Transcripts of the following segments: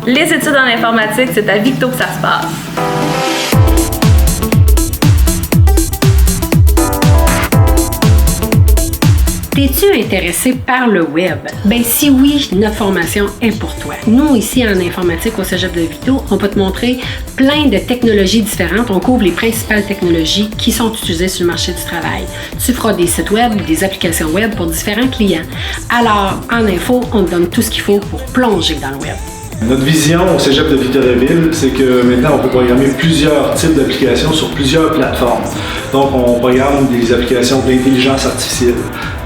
Les études en informatique, c'est à Victo que ça se passe. T'es-tu intéressé par le web? Ben si oui, notre formation est pour toi. Nous, ici en informatique au Cégep de Victo, on peut te montrer plein de technologies différentes. On couvre les principales technologies qui sont utilisées sur le marché du travail. Tu feras des sites web, des applications web pour différents clients. Alors, en info, on te donne tout ce qu'il faut pour plonger dans le web. Notre vision au Cégep de Victoriaville, c'est que maintenant on peut programmer plusieurs types d'applications sur plusieurs plateformes. Donc on programme des applications d'intelligence artificielle,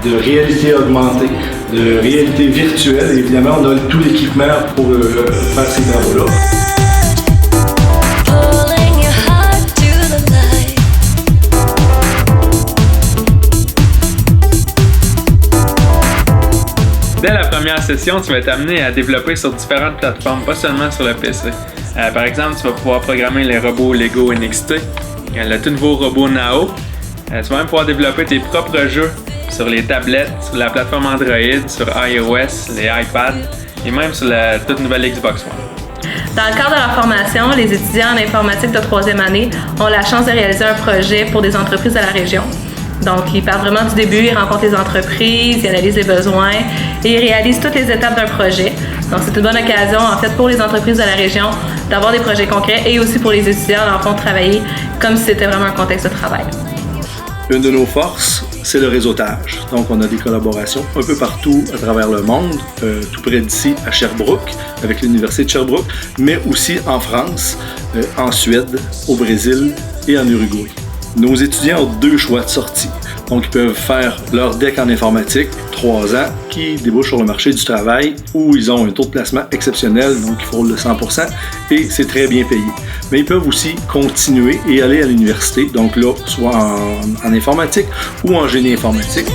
de réalité augmentée, de réalité virtuelle et évidemment on a tout l'équipement pour faire ces travaux-là. Dès la première session, tu vas être amené à développer sur différentes plateformes, pas seulement sur le PC. Par exemple, tu vas pouvoir programmer les robots Lego NXT, le tout nouveau robot Nao. Tu vas même pouvoir développer tes propres jeux sur les tablettes, sur la plateforme Android, sur iOS, les iPads et même sur la toute nouvelle Xbox One. Dans le cadre de la formation, les étudiants en informatique de 3e année ont la chance de réaliser un projet pour des entreprises de la région. Donc, ils partent vraiment du début, ils rencontrent les entreprises, ils analysent les besoins et ils réalisent toutes les étapes d'un projet. Donc, c'est une bonne occasion, en fait, pour les entreprises de la région d'avoir des projets concrets et aussi pour les étudiants, dans le fond, de travailler comme si c'était vraiment un contexte de travail. Une de nos forces, c'est le réseautage. Donc, on a des collaborations un peu partout à travers le monde, tout près d'ici à Sherbrooke, avec l'Université de Sherbrooke, mais aussi en France, en Suède, au Brésil et en Uruguay. Nos étudiants ont 2 choix de sortie. Donc, ils peuvent faire leur DEC en informatique, 3 ans, qui débouche sur le marché du travail, où ils ont un taux de placement exceptionnel, donc ils frôlent le 100%, et c'est très bien payé. Mais ils peuvent aussi continuer et aller à l'université, donc là, soit en informatique ou en génie informatique.